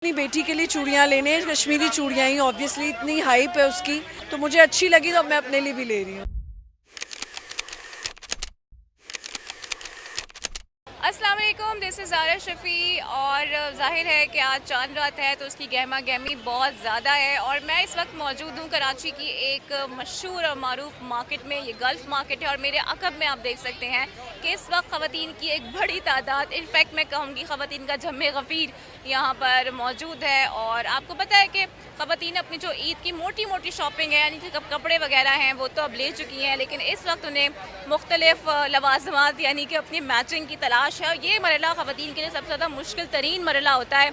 अपनी बेटी के लिए चूड़ियाँ लेने, कश्मीरी चूड़ियाँ ही ऑब्वियसली इतनी हाइप है उसकी, तो मुझे अच्छी लगी तो मैं अपने लिए भी ले रही हूँ। अस्सलाम वालेकुम, दिस इज़ ज़ारा शफ़ी। और ज़ाहिर है कि आज चांद रात है तो उसकी गहमा गहमी बहुत ज़्यादा है और मैं इस वक्त मौजूद हूँ कराची की एक मशहूर और मारूफ मार्केट में। ये गल्फ़ मार्केट है और मेरे अक़ब में आप देख सकते हैं कि इस वक्त ख़वातीन की एक बड़ी तादाद, इनफैक्ट मैं कहूँगी ख़वातीन का जम्मे गफ़ीर यहाँ पर मौजूद है। और आपको पता है कि ख़वातीन अपनी जो ईद की मोटी मोटी शॉपिंग है, यानी कि कपड़े वगैरह हैं, वो तो अब ले चुकी हैं, लेकिन इस वक्त उन्हें मुख्तलिफ लवाज़मात यानी कि अपनी मैचिंग की तलाश है। ये मरला ख़वातीन के लिए सबसे ज़्यादा मुश्किल तरीन मरला होता है,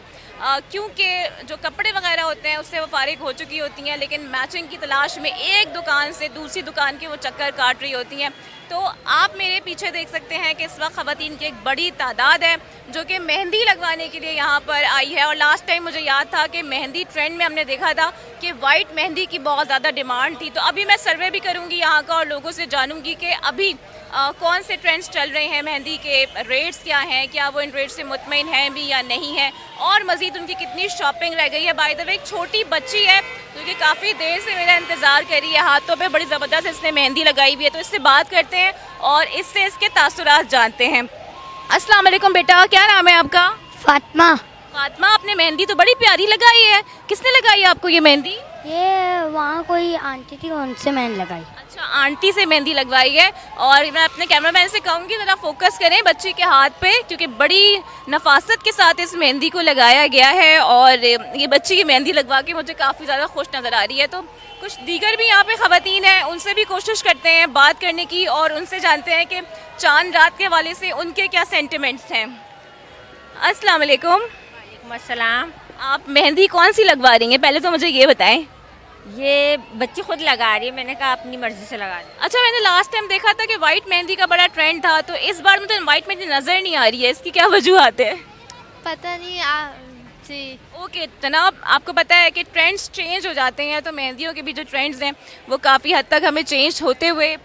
क्योंकि जो कपड़े वगैरह होते हैं उससे वो फारिग हो चुकी होती हैं, लेकिन मैचिंग की तलाश में एक दुकान से दूसरी दुकान के वो चक्कर काट रही होती हैं। तो आप मेरे पीछे देख सकते हैं कि इस वक्त ख़वातीन की एक बड़ी तादाद है जो कि मेहंदी लगवाने के लिए यहाँ पर आई है। और लास्ट टाइम मुझे याद था कि मेहंदी ट्रेंड में हमने देखा था कि वाइट मेहंदी की बहुत ज़्यादा डिमांड थी। तो अभी मैं सर्वे भी करूँगी यहाँ का और लोगों से जानूँगी कि अभी कौन से ट्रेंड्स चल रहे हैं, मेहंदी के रेट्स क्या हैं, क्या वो इन रेट से मुतमईन हैं भी या नहीं है, और मज़ीद उनकी कितनी शॉपिंग रह गई है। बाय द वे एक छोटी बच्ची है जो कि काफ़ी देर से मेरा इंतज़ार कर रही है, हाथों पे बड़ी ज़बरदस्त इसने मेहंदी लगाई हुई है। तो इससे बात करते हैं और इससे इसके तासुरात जानते हैं। अस्सलाम वालेकुम बेटा, क्या नाम है आपका? फातिमा। फातिमा, आपने मेहंदी तो बड़ी प्यारी लगाई है। किसने लगाई है आपको ये मेहंदी? ये वहाँ कोई आंटी थी, उनसे मैंने लगाई। अच्छा, आंटी से मेहंदी लगवाई है। और मैं अपने कैमरामैन से कहूँगी ज़रा फोकस करें बच्ची के हाथ पे, क्योंकि बड़ी नफासत के साथ इस मेहंदी को लगाया गया है और ये बच्ची की मेहंदी लगवा के मुझे काफ़ी ज़्यादा खुश नज़र आ रही है। तो कुछ दीगर भी यहाँ पे ख़वातीन हैं, उनसे भी कोशिश करते हैं बात करने की और उनसे जानते हैं कि चांद रात के हवाले से उनके क्या सेंटिमेंट्स हैं। अस्सलाम वालेकुम। अस्सलाम। आप मेहंदी कौन सी लगवा रही हैं, पहले तो मुझे ये बताएं। ये बच्ची खुद लगा रही है, मैंने कहा अपनी मर्जी से लगा दी। अच्छा, मैंने लास्ट टाइम देखा था कि वाइट मेहंदी का बड़ा ट्रेंड था, तो इस बार मुझे वाइट मेहंदी नज़र नहीं आ रही है, इसकी क्या वजूहत है? पता नहीं जी। ओके जनाब, आपको पता है कि ट्रेंड्स चेंज हो जाते हैं, तो मेहंदियों के भी जो ट्रेंड्स हैं वो काफ़ी हद तक हमें चेंज होते हुए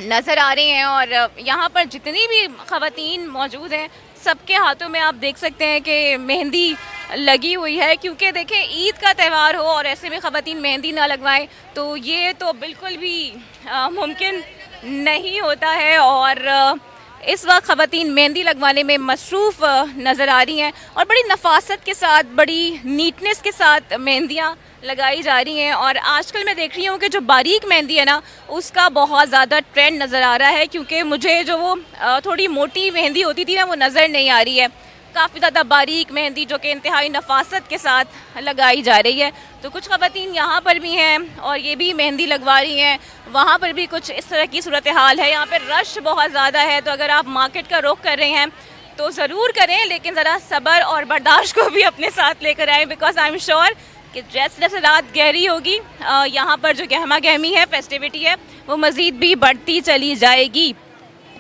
नज़र आ रहे हैं। और यहाँ पर जितनी भी ख़वातीन मौजूद हैं सबके हाथों में आप देख सकते हैं कि मेहंदी लगी हुई है, क्योंकि देखें ईद का त्यौहार हो और ऐसे में ख़वातीन मेहंदी ना लगवाएं तो ये तो बिल्कुल भी मुमकिन नहीं होता है। और इस वक्त ख़वातीन मेहंदी लगवाने में मसरूफ़ नज़र आ रही हैं और बड़ी नफासत के साथ, बड़ी नीटनेस के साथ मेहंदियाँ लगाई जा रही हैं। और आजकल मैं देख रही हूँ कि जो बारीक मेहंदी है ना, उसका बहुत ज़्यादा ट्रेंड नज़र आ रहा है, क्योंकि मुझे जो वो थोड़ी मोटी मेहंदी होती थी ना, वो नज़र नहीं आ रही है। काफ़ी ज़्यादा बारीक मेहंदी जो कि इंतहाई नफासत के साथ लगाई जा रही है। तो कुछ ख़वातीन यहाँ पर भी हैं और ये भी मेहंदी लगवा रही हैं, वहाँ पर भी कुछ इस तरह की सूरत हाल है। यहाँ पर रश बहुत ज़्यादा है, तो अगर आप मार्केट का रुख कर रहे हैं तो ज़रूर करें, लेकिन ज़रा सब्र और बर्दाश्त को भी अपने साथ लेकर आएँ, बिकॉज आई एम श्योर कि जैसे जैसे रात गहरी होगी यहाँ पर जो गहमा गहमी है, फेस्टिविटी है, वो मज़ीद भी बढ़ती चली जाएगी।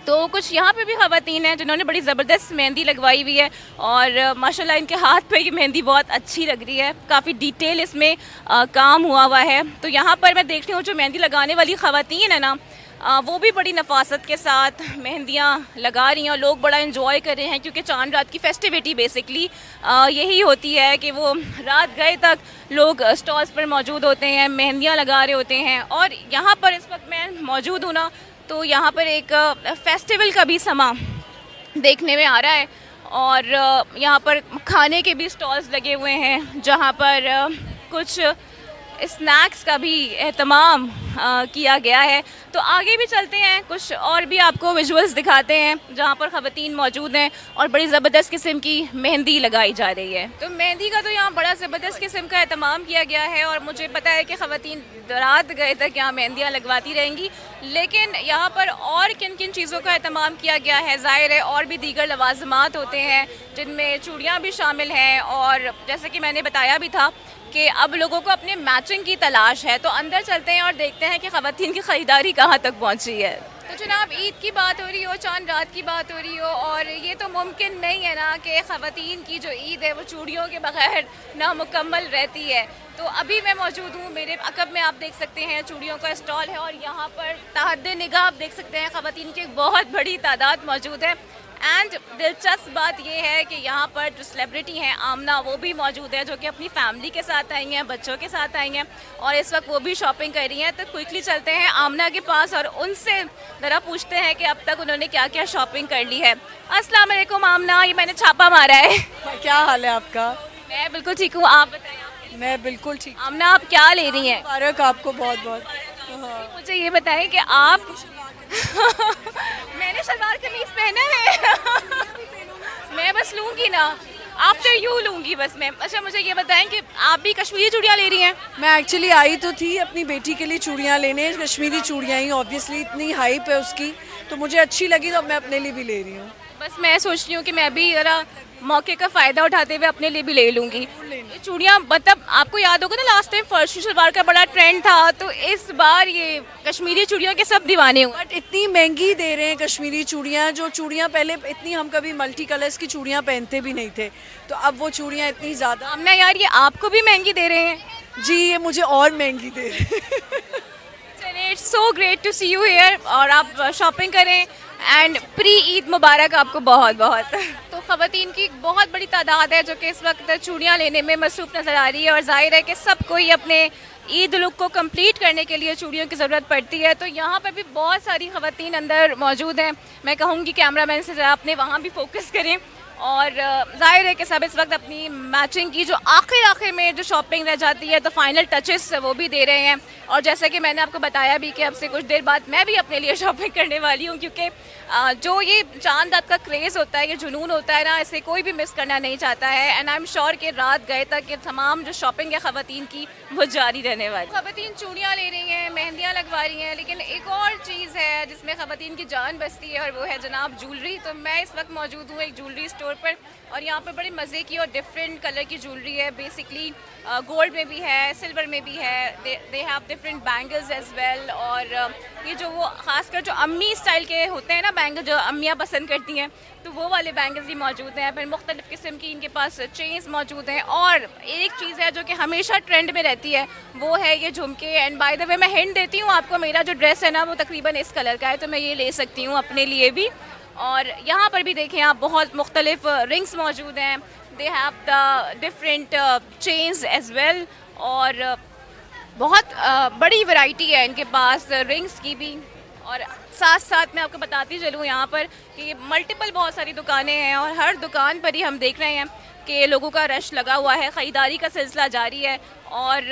तो कुछ यहाँ पे भी ख़वातीन हैं जिन्होंने बड़ी ज़बरदस्त मेहंदी लगवाई हुई है और माशाल्लाह इनके हाथ पे ये मेहंदी बहुत अच्छी लग रही है, काफ़ी डिटेल इसमें काम हुआ हुआ है। तो यहाँ पर मैं देख रही हूँ जो मेहंदी लगाने वाली ख़वातीन है ना, वो भी बड़ी नफासत के साथ मेहंदियाँ लगा रही हैं और लोग बड़ा इन्जॉय कर रहे हैं, क्योंकि चांद रात की फेस्टिविटी बेसिकली यही होती है कि वो रात गए तक लोग स्टॉल्स पर मौजूद होते हैं, मेहंदियाँ लगा रहे होते हैं। और यहाँ पर इस वक्त मैं मौजूद हूँ ना, तो यहाँ पर एक फेस्टिवल का भी समा देखने में आ रहा है और यहाँ पर खाने के भी स्टॉल्स लगे हुए हैं, जहाँ पर कुछ स्नैक्स का भी एहतमाम किया गया है। तो आगे भी चलते हैं, कुछ और भी आपको विजुअल्स दिखाते हैं जहाँ पर ख़वातीन मौजूद हैं और बड़ी ज़बरदस्त किस्म की मेहंदी लगाई जा रही है। तो मेहंदी का तो यहाँ बड़ा ज़बरदस्त किस्म का एहतमाम किया गया है और मुझे पता है कि ख़वातीन रात गए तक यहाँ मेहंदियाँ लगवाती रहेंगी। लेकिन यहाँ पर और किन किन चीज़ों का एहतमाम किया गया है, ज़ाहिर है और भी दीगर लवाज़मात होते हैं जिनमें चूड़ियाँ भी शामिल हैं। और जैसे कि मैंने बताया भी था कि अब लोगों को अपने मैचिंग की तलाश है, तो अंदर चलते हैं और देखते हैं कि ख़वातीन की ख़रीदारी कहाँ तक पहुँची है। तो जनाब, ईद की बात हो रही हो, चांद रात की बात हो रही हो, और ये तो मुमकिन नहीं है ना कि ख़वातीन की जो ईद है वो चूड़ियों के बगैर नामुकम्मल रहती है। तो अभी मैं मौजूद हूँ, मेरे अक़ब में आप देख सकते हैं चूड़ियों का स्टॉल है और यहाँ पर तहद्दे निगाह आप देख सकते हैं ख़वातीन की एक बहुत बड़ी तादाद मौजूद है। एंड दिलचस्प बात ये है कि यहाँ पर जो सेलिब्रिटी हैं आमना, वो भी मौजूद है, जो कि अपनी फैमिली के साथ आई हैं, बच्चों के साथ आई हैं और इस वक्त वो भी शॉपिंग कर रही हैं। तो क्विकली चलते हैं आमना के पास और उनसे ज़रा पूछते हैं कि अब तक उन्होंने क्या क्या शॉपिंग कर ली है। अस्सलाम वालेकुम आमना, ये मैंने छापा मारा है। क्या हाल है आपका? मैं बिल्कुल ठीक हूँ, आप बताएं आप कैसे? मैं बिल्कुल ठीक। आमना, आप क्या ले रही हैं? मुबारक आपको बहुत बहुत। हाँ। मुझे ये बताएं कि आप मैंने सलवार कमीज पहना है मैं बस लूंगी ना, आफ्टर यू लूंगी बस मैं। अच्छा मुझे ये बताएं कि आप भी कश्मीरी चूड़ियाँ ले रही हैं? मैं एक्चुअली आई तो थी अपनी बेटी के लिए चूड़ियाँ लेने, कश्मीरी चूड़ियाँ ही, ऑब्वियसली इतनी हाइप है उसकी तो मुझे अच्छी लगी तो मैं अपने लिए भी ले रही हूँ। बस मैं सोच रही हूँ कि मैं भी ज़रा मौके का फ़ायदा उठाते हुए अपने लिए भी ले लूँगी ये चूड़ियाँ। मतलब आपको याद होगा ना, लास्ट टाइम फर्शी सलवार का बड़ा ट्रेंड था, तो इस बार ये कश्मीरी चूड़ियों के सब दीवाने हुए। बट इतनी महंगी दे रहे हैं कश्मीरी चूड़ियाँ, जो चूड़ियाँ पहले इतनी, हम कभी मल्टी कलर्स की चूड़ियाँ पहनते भी नहीं थे, तो अब वो चूड़ियाँ इतनी ज़्यादा। हमने यार ये आपको भी महंगी दे रहे हैं? जी, ये मुझे और महंगी दे रहे हैं। चलिए, it's so great to see you here और आप शॉपिंग करें एंड प्री ईद मुबारक आपको बहुत बहुत। तो ख़वातीन की बहुत बड़ी तादाद है जो कि इस वक्त चूड़ियाँ लेने में मसरूफ़ नज़र आ रही है और जाहिर है कि सबको ही अपने ईद लुक को कंप्लीट करने के लिए चूड़ियों की ज़रूरत पड़ती है। तो यहाँ पर भी बहुत सारी ख़वातीन अंदर मौजूद हैं। मैं कहूँगी कैमरामैन से ज़रा अपने वहाँ भी फोकस करें और जाहिर है कि सब इस वक्त अपनी मैचिंग की जो आखिर में जो शॉपिंग रह जाती है तो फाइनल टचेस वो भी दे रहे हैं। और जैसा कि मैंने आपको बताया भी कि अब से कुछ देर बाद मैं भी अपने लिए शॉपिंग करने वाली हूँ, क्योंकि जो ये चांद रात का क्रेज़ होता है, ये जुनून होता है ना, इसे कोई भी मिस करना नहीं चाहता है। एंड आई एम श्योर कि रात गए तक ये तमाम जो शॉपिंग है ख़वातीन की वो जारी रहने वाली। ख़वातीन चूड़ियाँ ले रही हैं, मेहंदियाँ लगवा रही हैं, लेकिन एक और चीज़ है जिसमें ख़वातीन की जान बसती है और वो है जनाब ज्वेलरी। तो मैं इस वक्त मौजूद हूँ एक ज्वेलरी स्टोर पर और यहाँ पर बड़े मज़े की और डिफरेंट कलर की ज्वेलरी है। बेसिकली गोल्ड में भी है, सिल्वर में भी है, they have different bangles as well. और ये जो वो ख़ासकर जो अम्मी स्टाइल के होते हैं ना बैंगल, जो अम्मियाँ पसंद करती हैं, तो वो वाले बैंगल्स भी मौजूद हैं। फिर मुख्तलिफ़ किस्म की इनके पास चेन्स मौजूद हैं। और एक चीज़ है जो कि हमेशा ट्रेंड में रहती है, वो है ये झुमके। एंड बाय द वे मैं हिंट देती हूँ आपको, मेरा जो ड्रेस है ना वो तकरीबन इस कलर का है, तो मैं ये ले सकती हूँ अपने लिए भी। और यहाँ पर भी देखें आप, बहुत मुख्तलिफ रिंग्स मौजूद हैं। They have the different chains as well और बहुत बड़ी वैरायटी है इनके पास रिंग्स की भी। और साथ साथ मैं आपको बताती चलूँ यहाँ पर कि मल्टीपल बहुत सारी दुकानें हैं और हर दुकान पर ही हम देख रहे हैं कि लोगों का रश लगा हुआ है, ख़रीदारी का सिलसिला जारी है। और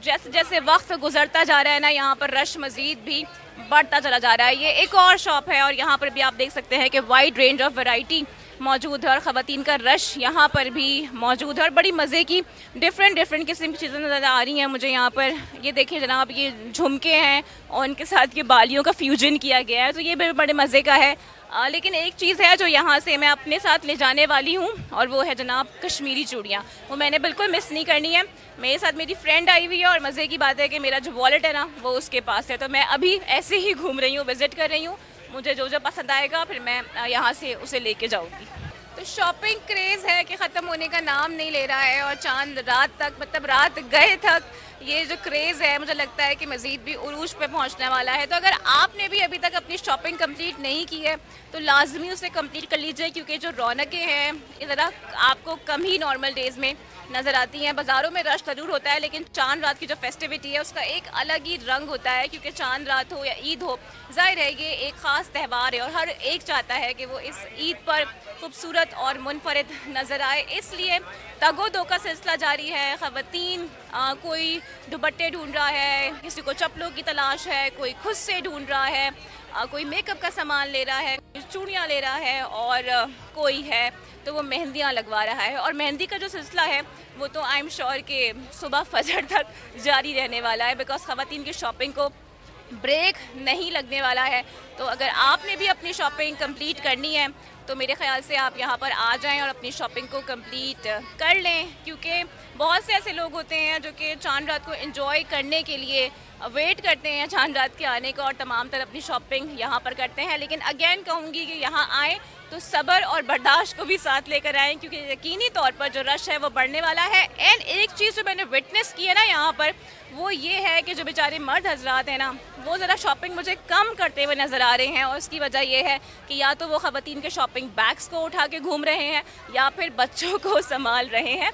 जैसे जैसे वक्त गुजरता जा रहा है ना, यहाँ पर रश मज़ीद भी बढ़ता चला जा रहा है। ये एक और शॉप है और यहाँ पर भी आप देख सकते हैं कि वाइड रेंज ऑफ वैरायटी मौजूद है और ख़वातीन का रश यहाँ पर भी मौजूद है और बड़ी मज़े की डिफरेंट किस्म की चीज़ें नज़र आ रही हैं मुझे यहाँ पर। ये देखें जनाब, ये झुमके हैं और इनके साथ ये बालियों का फ्यूजन किया गया है, तो ये भी बड़े मज़े का है। लेकिन एक चीज़ है जो यहाँ से मैं अपने साथ ले जाने वाली हूँ और वो है जनाब कश्मीरी चूड़ियाँ। वो मैंने बिल्कुल मिस नहीं करनी है। मेरे साथ मेरी फ्रेंड आई हुई है और मज़े की बात है कि मेरा जो वॉलेट है ना वो उसके पास है, तो मैं अभी ऐसे ही घूम रही हूँ, विज़िट कर रही हूँ। मुझे जो जो पसंद आएगा फिर मैं यहाँ से उसे लेके जाऊँगी। तो शॉपिंग क्रेज़ है कि ख़त्म होने का नाम नहीं ले रहा है और चांद रात तक, मतलब रात गए तक ये जो क्रेज़ है मुझे लगता है कि मज़ीद भी उरूज पे पहुंचने वाला है। तो अगर आपने भी अभी तक अपनी शॉपिंग कंप्लीट नहीं की है तो लाजमी उसे कंप्लीट कर लीजिए, क्योंकि जो रौनकें हैं ये ज़रा आपको कम ही नॉर्मल डेज़ में नज़र आती हैं। बाज़ारों में रश ज़रूर होता है, लेकिन चांद रात की जो फेस्टिविटी है उसका एक अलग ही रंग होता है, क्योंकि चांद रात हो या ईद हो, ज़ाहिर है ये एक ख़ास त्यौहार है और हर एक चाहता है कि वो इस ईद पर खूबसूरत और मुनफरिद नज़र आए। इसलिए तगो दो का सिलसिला जारी है। ख़वातीन कोई दुपट्टे ढूंढ रहा है, किसी को चप्पलों की तलाश है, कोई खुद से ढूंढ रहा है, कोई मेकअप का सामान ले रहा है, कोई चूड़ियाँ ले रहा है और कोई है तो वो मेहंदियाँ लगवा रहा है। और मेहंदी का जो सिलसिला है वो तो आई एम श्योर कि सुबह फजर तक जारी रहने वाला है, बिकॉज ख़वातीन की शॉपिंग को ब्रेक नहीं लगने वाला है। तो अगर आपने भी अपनी शॉपिंग कंप्लीट करनी है तो मेरे ख्याल से आप यहाँ पर आ जाएं और अपनी शॉपिंग को कंप्लीट कर लें, क्योंकि बहुत से ऐसे लोग होते हैं जो कि चांद रात को एंजॉय करने के लिए वेट करते हैं चांद रात के आने का और तमाम तरह अपनी शॉपिंग यहाँ पर करते हैं। लेकिन अगेन कहूँगी कि यहाँ आए तो सब्र और बर्दाश्त को भी साथ लेकर आएँ, क्योंकि यकीनी तौर पर जो रश है वो बढ़ने वाला है। एंड एक चीज़ जो मैंने विटनेस की है ना यहाँ पर, वो ये है कि जो बेचारे मर्द हजरात हैं ना, वो ज़रा शॉपिंग मुझे कम करते हुए नज़र आ रहे हैं। और उसकी वजह ये है कि या तो वो ख़वातीन के शॉपिंग बैग्स को उठा के घूम रहे हैं या फिर बच्चों को संभाल रहे हैं।